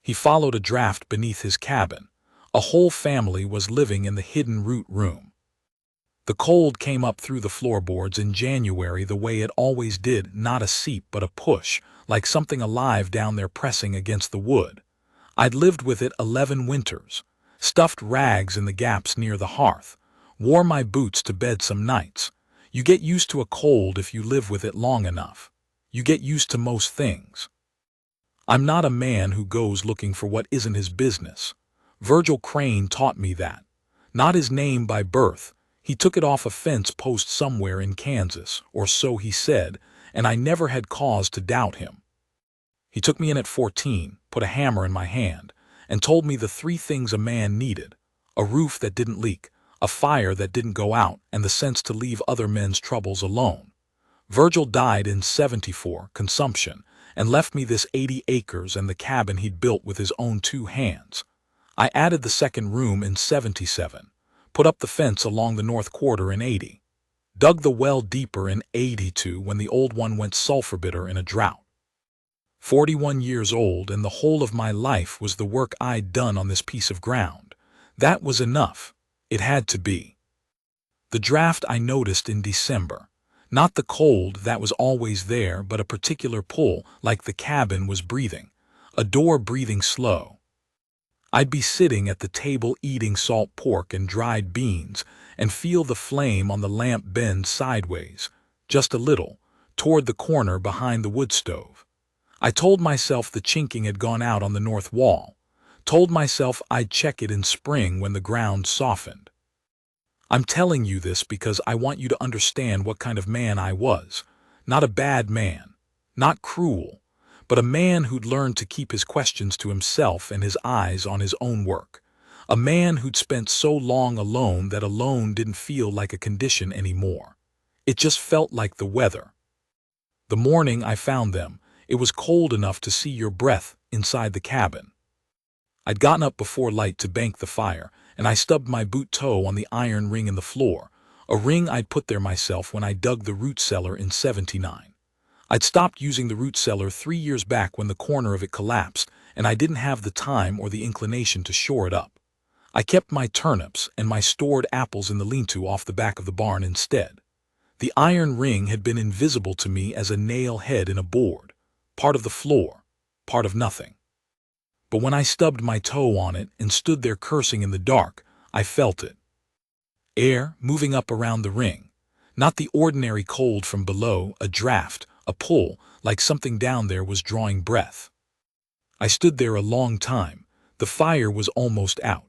He followed a draft beneath his cabin. A whole family was living in the hidden root room. The cold came up through the floorboards in January the way it always did, not a seep but a push, like something alive down there pressing against the wood. I'd lived with it 11 winters, stuffed rags in the gaps near the hearth, wore my boots to bed some nights. You get used to a cold if you live with it long enough. You get used to most things. I'm not a man who goes looking for what isn't his business. Virgil Crane taught me that. Not his name by birth. He took it off a fence post somewhere in Kansas, or so he said, and I never had cause to doubt him. He took me in at 14, put a hammer in my hand, and told me the 3 things a man needed: a roof that didn't leak, a fire that didn't go out, and the sense to leave other men's troubles alone. Virgil died in '74, consumption, and left me this 80 acres and the cabin he'd built with his own 2 hands. I added the second room in '77, put up the fence along the north quarter in '80, dug the well deeper in '82 when the old one went sulfur bitter in a drought. 41 years old, and the whole of my life was the work I'd done on this piece of ground. That was enough. It had to be. The draft I noticed in December. Not the cold that was always there, but a particular pull, like the cabin was breathing. A door breathing slow. I'd be sitting at the table eating salt pork and dried beans, and feel the flame on the lamp bend sideways, just a little, toward the corner behind the wood stove. I told myself the chinking had gone out on the north wall. Told myself I'd check it in spring when the ground softened. I'm telling you this because I want you to understand what kind of man I was. Not a bad man, not cruel, but a man who'd learned to keep his questions to himself and his eyes on his own work. A man who'd spent so long alone that alone didn't feel like a condition anymore. It just felt like the weather. The morning I found them, it was cold enough to see your breath inside the cabin. I'd gotten up before light to bank the fire, and I stubbed my boot toe on the iron ring in the floor, a ring I'd put there myself when I dug the root cellar in '79. I'd stopped using the root cellar 3 years back when the corner of it collapsed, and I didn't have the time or the inclination to shore it up. I kept my turnips and my stored apples in the lean-to off the back of the barn instead. The iron ring had been invisible to me as a nail head in a board, part of the floor, part of nothing. But when I stubbed my toe on it and stood there cursing in the dark, I felt it. Air moving up around the ring. Not the ordinary cold from below, a draft, a pull, like something down there was drawing breath. I stood there a long time. The fire was almost out.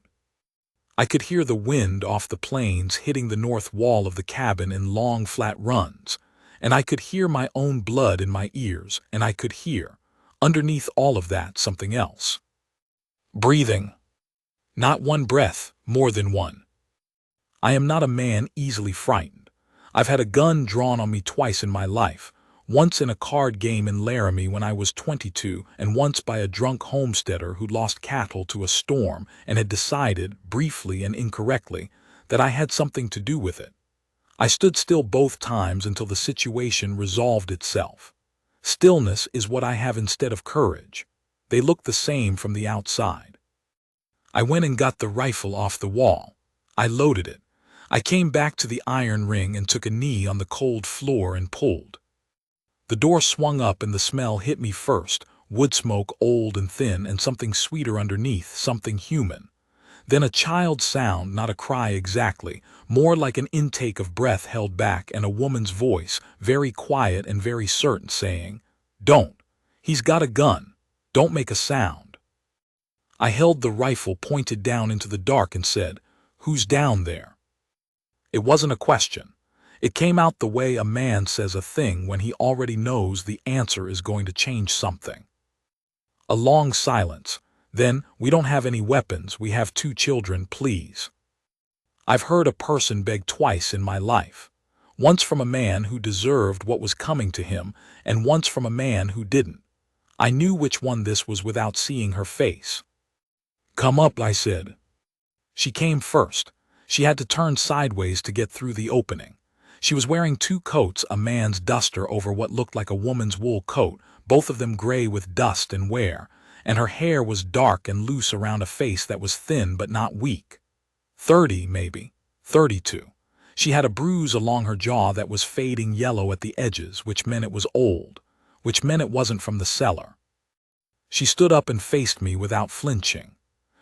I could hear the wind off the plains hitting the north wall of the cabin in long flat runs, and I could hear my own blood in my ears, and I could hear, underneath all of that, something else. Breathing. Not one breath, more than one. I am not a man easily frightened. I've had a gun drawn on me twice in my life, once in a card game in Laramie when I was 22, and once by a drunk homesteader who lost cattle to a storm and had decided, briefly and incorrectly, that I had something to do with it. I stood still both times until the situation resolved itself. Stillness is what I have instead of courage. They look the same from the outside. I went and got the rifle off the wall. I loaded it. I came back to the iron ring and took a knee on the cold floor and pulled. The door swung up and the smell hit me first, wood smoke old and thin and something sweeter underneath, something human. Then a child's sound, not a cry exactly, more like an intake of breath held back, and a woman's voice, very quiet and very certain, saying, "Don't. He's got a gun. Don't make a sound." I held the rifle pointed down into the dark and said, "Who's down there?" It wasn't a question. It came out the way a man says a thing when he already knows the answer is going to change something. A long silence. Then, "We don't have any weapons, we have 2 children, please." I've heard a person beg twice in my life. Once from a man who deserved what was coming to him, and once from a man who didn't. I knew which one this was without seeing her face. "Come up," I said. She came first. She had to turn sideways to get through the opening. She was wearing 2 coats, a man's duster over what looked like a woman's wool coat, both of them gray with dust and wear, and her hair was dark and loose around a face that was thin but not weak. 30, maybe. 32. She had a bruise along her jaw that was fading yellow at the edges, which meant it was old, which meant it wasn't from the cellar. She stood up and faced me without flinching.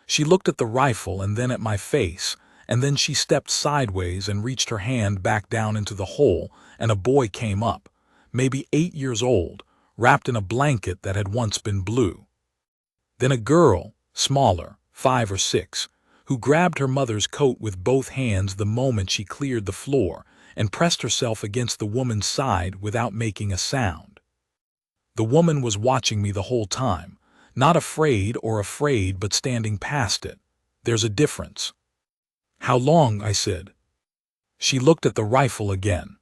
She looked at the rifle and then at my face, and then she stepped sideways and reached her hand back down into the hole, and a boy came up, maybe 8 years old, wrapped in a blanket that had once been blue. Then a girl, smaller, 5 or 6, who grabbed her mother's coat with both hands the moment she cleared the floor and pressed herself against the woman's side without making a sound. The woman was watching me the whole time, not afraid but standing past it. There's a difference. How long? I said. She looked at the rifle again.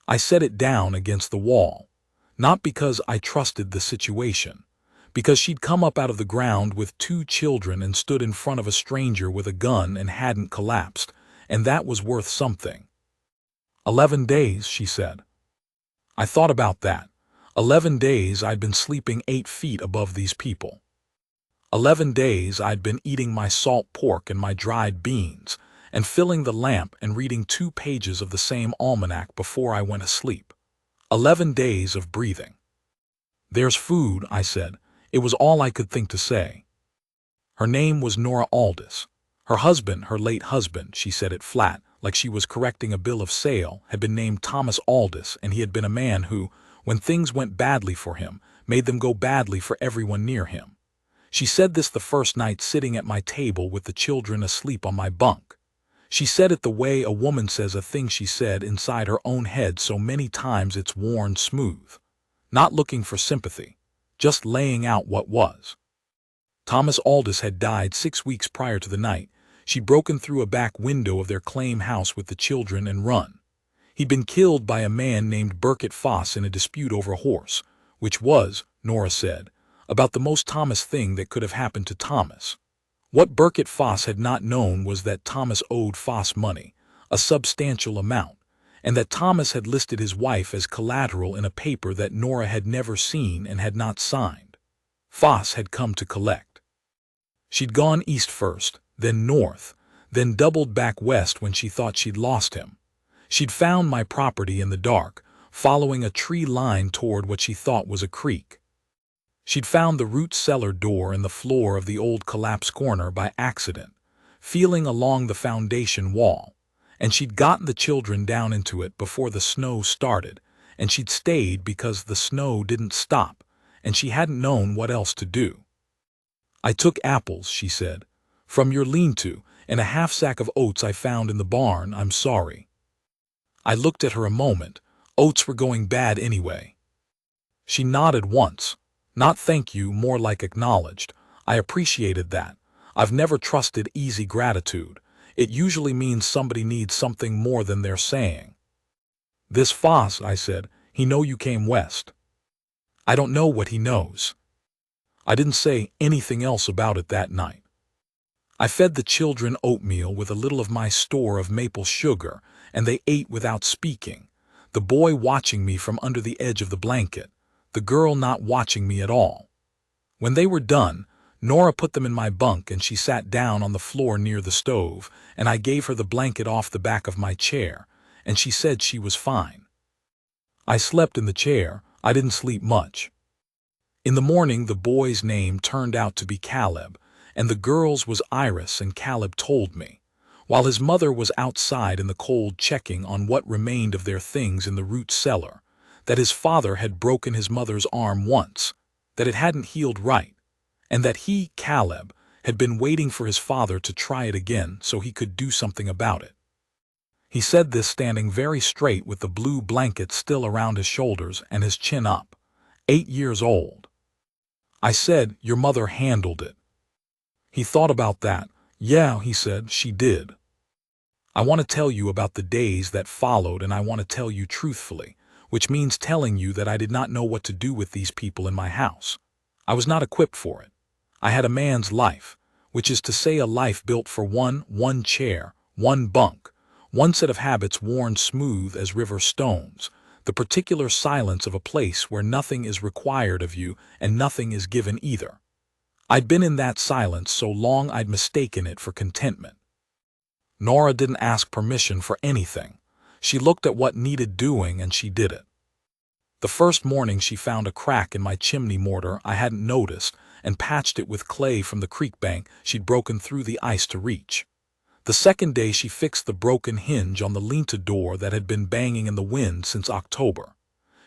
I set it down against the wall, not because I trusted the situation, because she'd come up out of the ground with 2 children and stood in front of a stranger with a gun and hadn't collapsed, and that was worth something. 11 days, she said. I thought about that. 11 days I'd been sleeping 8 feet above these people. 11 days I'd been eating my salt pork and my dried beans, and filling the lamp and reading 2 pages of the same almanac before I went asleep. 11 days of breathing. There's food, I said. It was all I could think to say. Her name was Nora Aldis. Her husband, her late husband, she said it flat, like she was correcting a bill of sale, had been named Thomas Aldis, and he had been a man who, when things went badly for him, made them go badly for everyone near him. She said this the first night sitting at my table with the children asleep on my bunk. She said it the way a woman says a thing she said inside her own head so many times it's worn smooth. Not looking for sympathy, just laying out what was. Thomas Aldis had died 6 weeks prior to the night. She'd broken through a back window of their claim house with the children and run. He'd been killed by a man named Burkett Foss in a dispute over a horse, which was, Nora said, about the most Thomas thing that could have happened to Thomas. What Burkett Foss had not known was that Thomas owed Foss money, a substantial amount, and that Thomas had listed his wife as collateral in a paper that Nora had never seen and had not signed. Foss had come to collect. She'd gone east first, then north, then doubled back west when she thought she'd lost him. She'd found my property in the dark, following a tree line toward what she thought was a creek. She'd found the root cellar door in the floor of the old collapsed corner by accident, feeling along the foundation wall, and she'd gotten the children down into it before the snow started, and she'd stayed because the snow didn't stop, and she hadn't known what else to do. I took apples, she said, from your lean-to, and a half-sack of oats I found in the barn. I'm sorry. I looked at her a moment. Oats were going bad anyway. She nodded once. Not thank you, more like acknowledged. I appreciated that. I've never trusted easy gratitude. It usually means somebody needs something more than they're saying. This Foss, I said, he know you came west. I don't know what he knows. I didn't say anything else about it that night. I fed the children oatmeal with a little of my store of maple sugar, and they ate without speaking, the boy watching me from under the edge of the blanket, the girl not watching me at all. When they were done, Nora put them in my bunk and she sat down on the floor near the stove, and I gave her the blanket off the back of my chair, and she said she was fine. I slept in the chair. I didn't sleep much. In the morning, the boy's name turned out to be Caleb, and the girl's was Iris, and Caleb told me, while his mother was outside in the cold checking on what remained of their things in the root cellar, that his father had broken his mother's arm once, that it hadn't healed right, and that he, Caleb, had been waiting for his father to try it again so he could do something about it. He said this standing very straight with the blue blanket still around his shoulders and his chin up. 8 years old. I said, your mother handled it. He thought about that. Yeah, he said, she did. I want to tell you about the days that followed, and I want to tell you truthfully, which means telling you that I did not know what to do with these people in my house. I was not equipped for it. I had a man's life, which is to say a life built for one chair, one bunk, one set of habits worn smooth as river stones, the particular silence of a place where nothing is required of you and nothing is given either. I'd been in that silence so long I'd mistaken it for contentment. Nora didn't ask permission for anything. She looked at what needed doing and she did it. The first morning she found a crack in my chimney mortar I hadn't noticed and patched it with clay from the creek bank she'd broken through the ice to reach. The second day she fixed the broken hinge on the lean-to door that had been banging in the wind since October.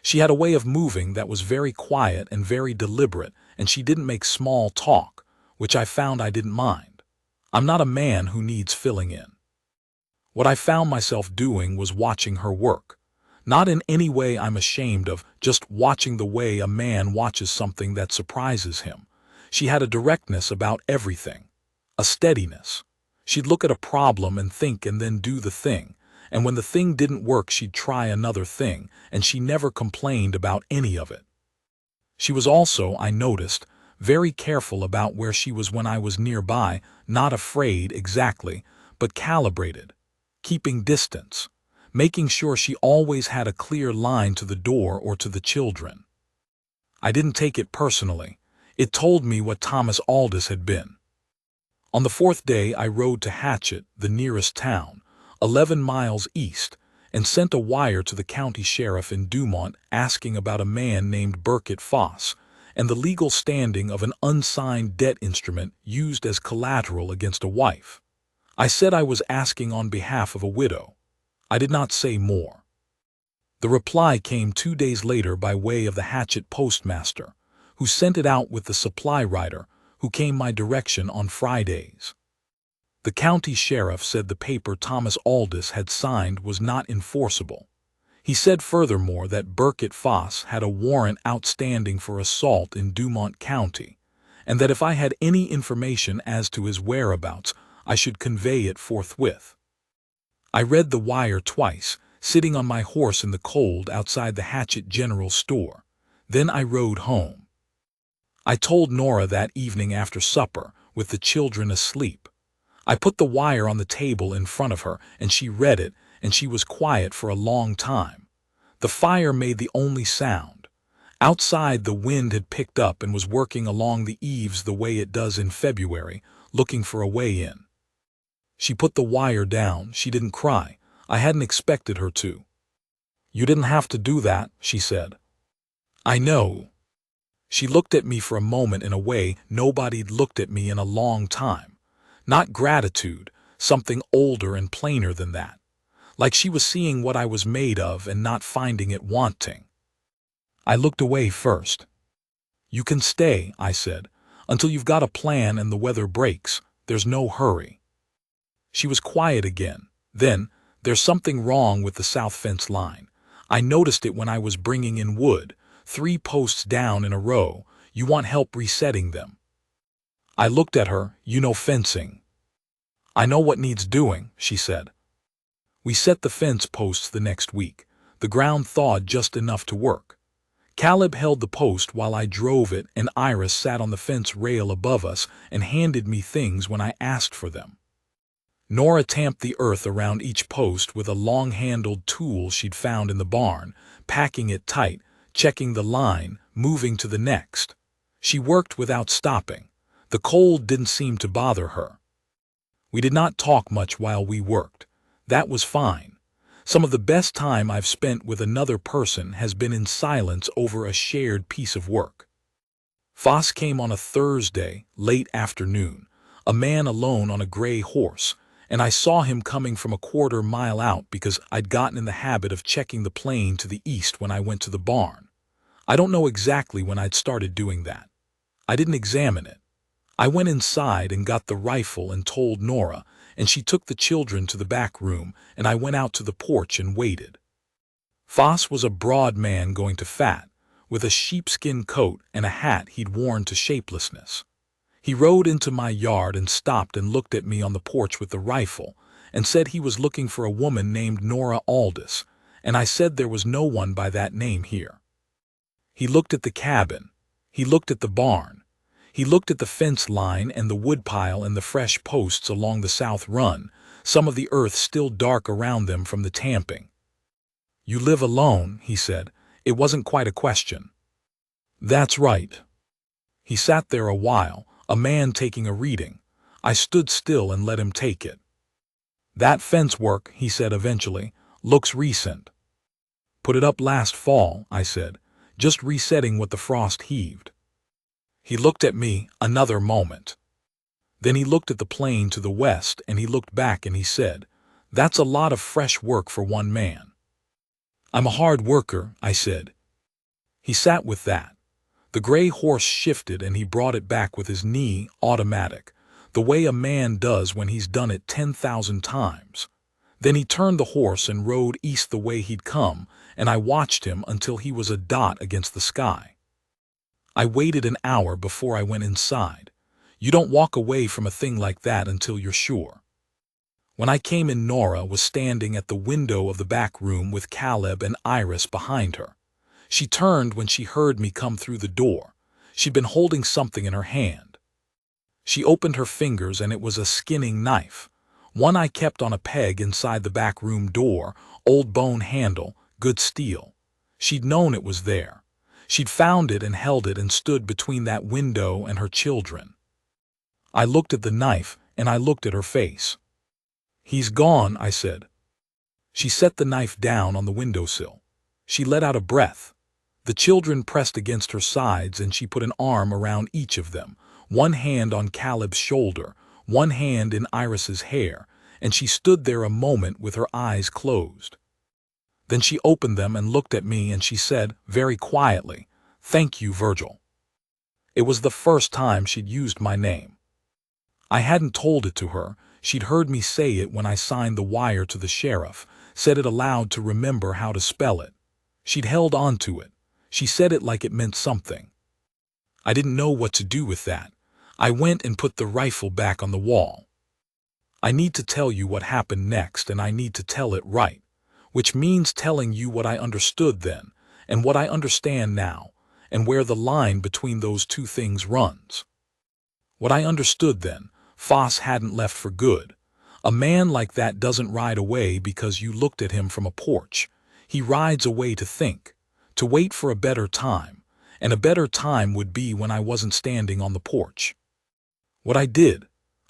She had a way of moving that was very quiet and very deliberate, and she didn't make small talk, which I found I didn't mind. I'm not a man who needs filling in. What I found myself doing was watching her work. Not in any way I'm ashamed of, just watching the way a man watches something that surprises him. She had a directness about everything, a steadiness. She'd look at a problem and think and then do the thing, and when the thing didn't work she'd try another thing, and she never complained about any of it. She was also, I noticed, very careful about where she was when I was nearby, not afraid exactly, but calibrated, keeping distance, making sure she always had a clear line to the door or to the children. I didn't take it personally. It told me what Thomas Aldous had been. On the fourth day I rode to Hatchet, the nearest town, 11 miles east, and sent a wire to the county sheriff in Dumont asking about a man named Burkett Foss and the legal standing of an unsigned debt instrument used as collateral against a wife. I said I was asking on behalf of a widow. I did not say more. The reply came 2 days later by way of the Hatchet postmaster, who sent it out with the supply rider, who came my direction on Fridays. The county sheriff said the paper Thomas Aldous had signed was not enforceable. He said furthermore that Burkett Foss had a warrant outstanding for assault in Dumont County, and that if I had any information as to his whereabouts, I should convey it forthwith. I read the wire twice, sitting on my horse in the cold outside the Hatchet General Store. Then I rode home. I told Nora that evening after supper, with the children asleep. I put the wire on the table in front of her, and she read it, and she was quiet for a long time. The fire made the only sound. Outside the wind had picked up and was working along the eaves the way it does in February, looking for a way in. She put the wire down. She didn't cry. I hadn't expected her to. "You didn't have to do that," she said. "I know." She looked at me for a moment in a way nobody'd looked at me in a long time. Not gratitude, something older and plainer than that. Like she was seeing what I was made of and not finding it wanting. I looked away first. "You can stay," I said, "until you've got a plan and the weather breaks. There's no hurry." She was quiet again. Then, "There's something wrong with the south fence line. I noticed it when I was bringing in wood. 3 posts down in a row. You want help resetting them." I looked at her. "You know fencing." "I know what needs doing," she said. We set the fence posts the next week. The ground thawed just enough to work. Caleb held the post while I drove it, and Iris sat on the fence rail above us and handed me things when I asked for them. Nora tamped the earth around each post with a long-handled tool she'd found in the barn, packing it tight, checking the line, moving to the next. She worked without stopping. The cold didn't seem to bother her. We did not talk much while we worked. That was fine. Some of the best time I've spent with another person has been in silence over a shared piece of work. Foss came on a Thursday, late afternoon, a man alone on a gray horse, and I saw him coming from a quarter-mile out because I'd gotten in the habit of checking the plain to the east when I went to the barn. I don't know exactly when I'd started doing that. I didn't examine it. I went inside and got the rifle and told Nora, and she took the children to the back room, and I went out to the porch and waited. Foss was a broad man going to fat, with a sheepskin coat and a hat he'd worn to shapelessness. He rode into my yard and stopped and looked at me on the porch with the rifle, and said he was looking for a woman named Nora Aldous, and I said there was no one by that name here. He looked at the cabin. He looked at the barn. He looked at the fence line and the woodpile and the fresh posts along the south run, some of the earth still dark around them from the tamping. "You live alone," he said. It wasn't quite a question. "That's right." He sat there a while, A man taking a reading. I stood still and let him take it. That fence work, he said eventually, looks recent. Put it up last fall, I said, just resetting what the frost heaved. He looked at me another moment. Then he looked at the plain to the west and he looked back and he said, "That's a lot of fresh work for one man." "I'm a hard worker," I said. He sat with that. The gray horse shifted and he brought it back with his knee, automatic, the way a man does when he's done it 10,000 times. Then he turned the horse and rode east the way he'd come, and I watched him until he was a dot against the sky. I waited an hour before I went inside. You don't walk away from a thing like that until you're sure. When I came in, Nora was standing at the window of the back room with Caleb and Iris behind her. She turned when she heard me come through the door. She'd been holding something in her hand. She opened her fingers and it was a skinning knife. One I kept on a peg inside the back room door, old bone handle, good steel. She'd known it was there. She'd found it and held it and stood between that window and her children. I looked at the knife and I looked at her face. "He's gone," I said. She set the knife down on the windowsill. She let out a breath. The children pressed against her sides and she put an arm around each of them, one hand on Caleb's shoulder, one hand in Iris's hair, and she stood there a moment with her eyes closed. Then she opened them and looked at me and she said, very quietly, "Thank you, Virgil." It was the first time she'd used my name. I hadn't told it to her. She'd heard me say it when I signed the wire to the sheriff, said it aloud to remember how to spell it. She'd held on to it. She said it like it meant something. I didn't know what to do with that. I went and put the rifle back on the wall. I need to tell you what happened next, and I need to tell it right, which means telling you what I understood then, and what I understand now, and where the line between those two things runs. What I understood then, Foss hadn't left for good. A man like that doesn't ride away because you looked at him from a porch. He rides away to think, to wait for a better time, and a better time would be when I wasn't standing on the porch. What I did,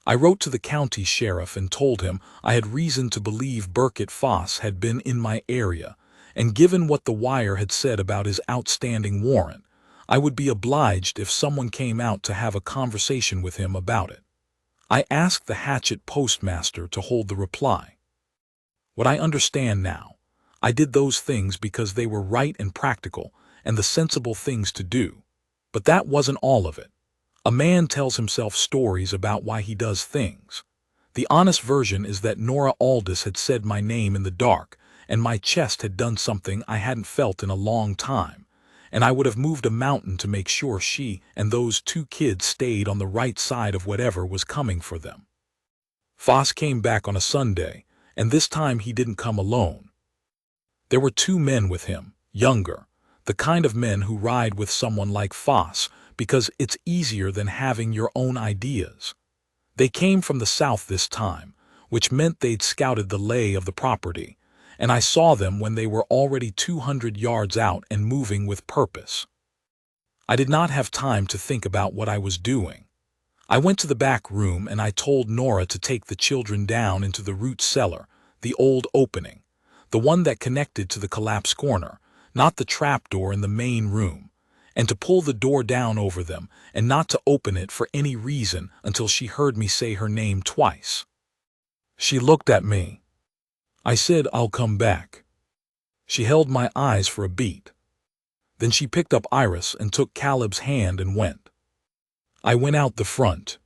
I wrote to the county sheriff and told him I had reason to believe Burkett Foss had been in my area, and given what the wire had said about his outstanding warrant, I would be obliged if someone came out to have a conversation with him about it. I asked the Hatchet postmaster to hold the reply. What I understand now, I did those things because they were right and practical and the sensible things to do. But that wasn't all of it. A man tells himself stories about why he does things. The honest version is that Nora Aldis had said my name in the dark, and my chest had done something I hadn't felt in a long time, and I would have moved a mountain to make sure she and those two kids stayed on the right side of whatever was coming for them. Foss came back on a Sunday, and this time he didn't come alone. There were two men with him, younger, the kind of men who ride with someone like Foss because it's easier than having your own ideas. They came from the south this time, which meant they'd scouted the lay of the property, and I saw them when they were already 200 yards out and moving with purpose. I did not have time to think about what I was doing. I went to the back room and I told Nora to take the children down into the root cellar, the old opening, the one that connected to the collapsed corner, not the trapdoor in the main room, and to pull the door down over them and not to open it for any reason until she heard me say her name twice. She looked at me. I said, "I'll come back." She held my eyes for a beat. Then she picked up Iris and took Caleb's hand and went. I went out the front.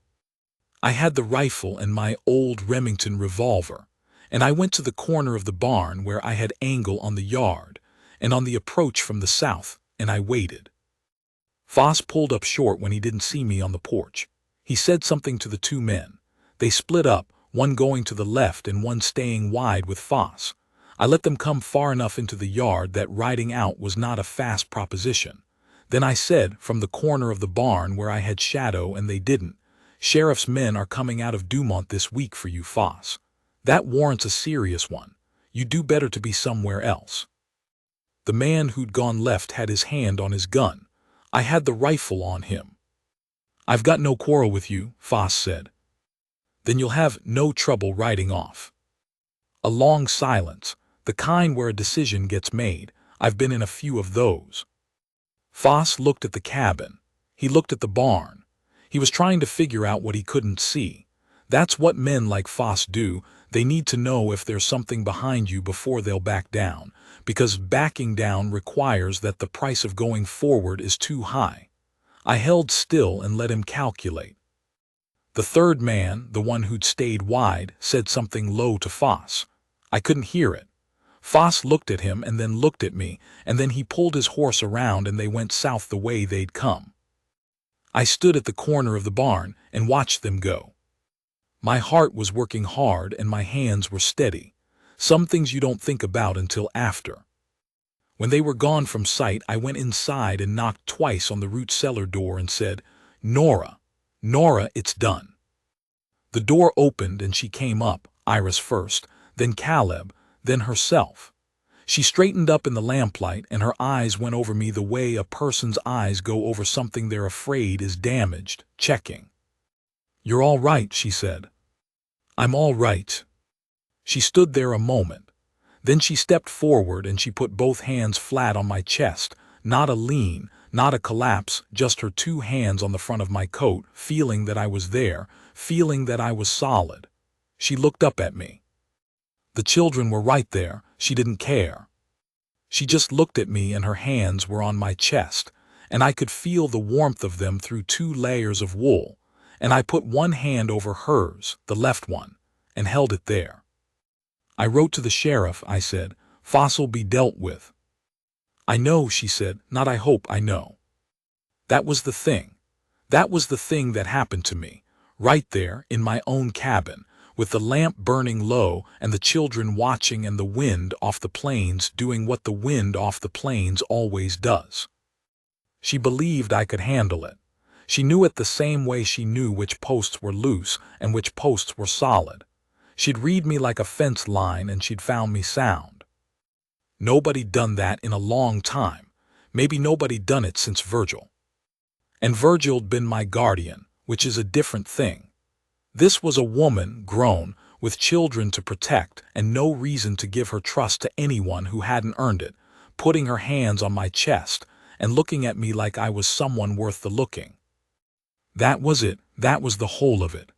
I had the rifle and my old Remington revolver, and I went to the corner of the barn where I had angle on the yard and on the approach from the south, and I waited. Foss pulled up short when he didn't see me on the porch. He said something to the two men. They split up, one going to the left and one staying wide with Foss. I let them come far enough into the yard that riding out was not a fast proposition. Then I said, from the corner of the barn where I had shadow and they didn't, "Sheriff's men are coming out of Dumont this week for you, Foss. That warrant's a serious one. You do better to be somewhere else." The man who'd gone left had his hand on his gun. I had the rifle on him. I've got no quarrel with you, Foss said. Then you'll have no trouble riding off. A long silence, the kind where a decision gets made. I've been in a few of those. Foss looked at the cabin. He looked at the barn. He was trying to figure out what he couldn't see. That's what men like Foss do. They need to know if there's something behind you before they'll back down, because backing down requires that the price of going forward is too high. I held still and let him calculate. The third man, the one who'd stayed wide, said something low to Foss. I couldn't hear it. Foss looked at him and then looked at me, and then he pulled his horse around and they went south the way they'd come. I stood at the corner of the barn and watched them go. My heart was working hard and my hands were steady. Some things you don't think about until after. When they were gone from sight, I went inside and knocked twice on the root cellar door and said, "Nora, Nora, it's done." The door opened and she came up, Iris first, then Caleb, then herself. She straightened up in the lamplight and her eyes went over me the way a person's eyes go over something they're afraid is damaged, checking. "You're all right," she said. "I'm all right." She stood there a moment. Then she stepped forward and she put both hands flat on my chest, not a lean, not a collapse, just her two hands on the front of my coat, feeling that I was there, feeling that I was solid. She looked up at me. The children were right there. She didn't care. She just looked at me and her hands were on my chest, and I could feel the warmth of them through 2 layers of wool, and I put one hand over hers, the left one, and held it there. "I wrote to the sheriff," I said. "Foss'll be dealt with." "I know," she said, "not I hope, I know." That was the thing. That was the thing that happened to me, right there in my own cabin, with the lamp burning low and the children watching and the wind off the plains doing what the wind off the plains always does. She believed I could handle it. She knew it the same way she knew which posts were loose and which posts were solid. She'd read me like a fence line and she'd found me sound. Nobody'd done that in a long time. Maybe nobody'd done it since Virgil. And Virgil'd been my guardian, which is a different thing. This was a woman, grown, with children to protect and no reason to give her trust to anyone who hadn't earned it, putting her hands on my chest and looking at me like I was someone worth the looking. That was it. That was the whole of it.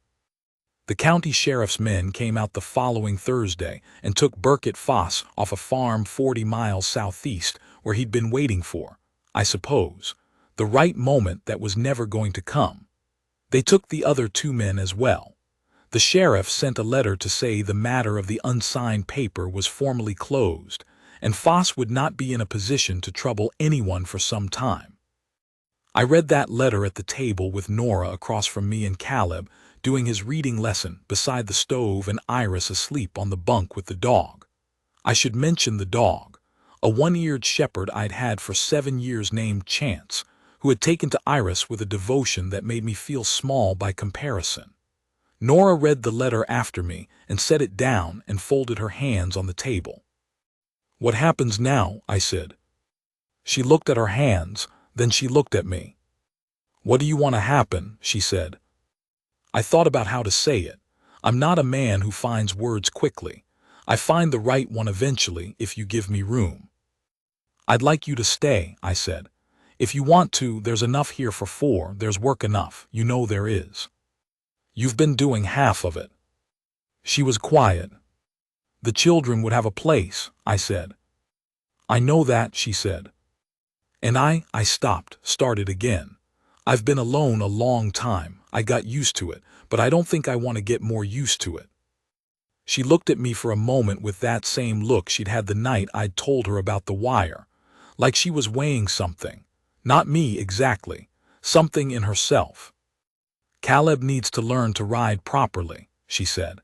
The county sheriff's men came out the following Thursday and took Burkett Foss off a farm 40 miles southeast where he'd been waiting for, I suppose, the right moment that was never going to come. They took the other 2 men as well. The sheriff sent a letter to say the matter of the unsigned paper was formally closed, and Foss would not be in a position to trouble anyone for some time. I read that letter at the table with Nora across from me and Caleb, doing his reading lesson beside the stove and Iris asleep on the bunk with the dog. I should mention the dog, a one-eared shepherd I'd had for 7 years named Chance, who had taken to Iris with a devotion that made me feel small by comparison. Nora read the letter after me and set it down and folded her hands on the table. "What happens now?" I said. She looked at her hands, then she looked at me. "What do you want to happen?" she said. I thought about how to say it. I'm not a man who finds words quickly. I find the right one eventually if you give me room. "I'd like you to stay," I said. "If you want to, there's enough here for 4, there's work enough, you know there is. You've been doing half of it." She was quiet. "The children would have a place," I said. "I know that," she said. And I stopped, started again. I've been alone a long time, I got used to it, but I don't think I want to get more used to it. She looked at me for a moment with that same look she'd had the night I'd told her about the wire, like she was weighing something. Not me exactly, something in herself. "Caleb needs to learn to ride properly," she said.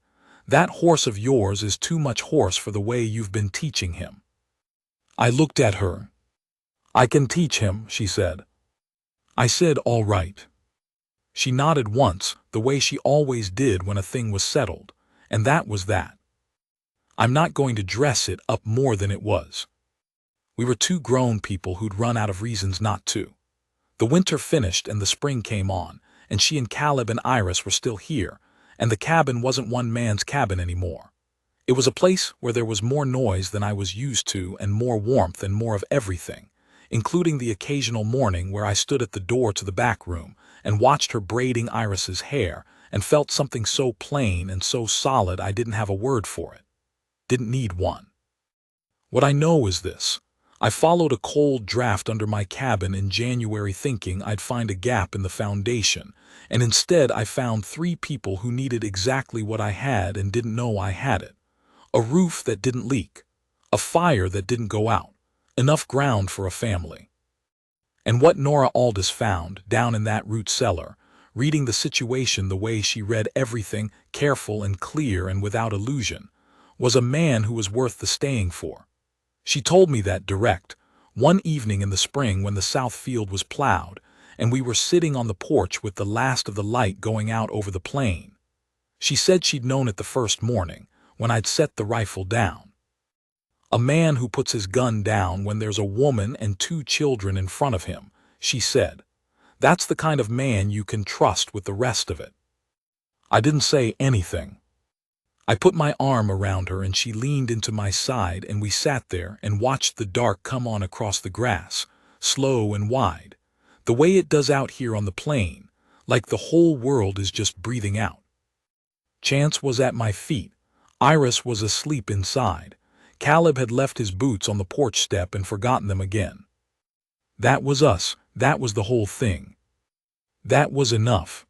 "That horse of yours is too much horse for the way you've been teaching him." I looked at her. "I can teach him," she said. I said, "All right." She nodded once, the way she always did when a thing was settled, and that was that. I'm not going to dress it up more than it was. We were 2 grown people who'd run out of reasons not to. The winter finished and the spring came on, and she and Caleb and Iris were still here, and the cabin wasn't one man's cabin anymore. It was a place where there was more noise than I was used to and more warmth and more of everything, including the occasional morning where I stood at the door to the back room and watched her braiding Iris's hair and felt something so plain and so solid I didn't have a word for it. Didn't need one. What I know is this. I followed a cold draft under my cabin in January thinking I'd find a gap in the foundation, and instead I found 3 people who needed exactly what I had and didn't know I had it. A roof that didn't leak. A fire that didn't go out. Enough ground for a family. And what Nora Aldis found down in that root cellar, reading the situation the way she read everything, careful and clear and without illusion, was a man who was worth the staying for. She told me that direct, one evening in the spring when the south field was plowed, and we were sitting on the porch with the last of the light going out over the plain. She said she'd known it the first morning, when I'd set the rifle down. A man who puts his gun down when there's a woman and 2 children in front of him, she said. That's the kind of man you can trust with the rest of it. I didn't say anything. I put my arm around her and she leaned into my side and we sat there and watched the dark come on across the grass, slow and wide, the way it does out here on the plain, like the whole world is just breathing out. Chance was at my feet. Iris was asleep inside. Caleb had left his boots on the porch step and forgotten them again. That was us. That was the whole thing. That was enough.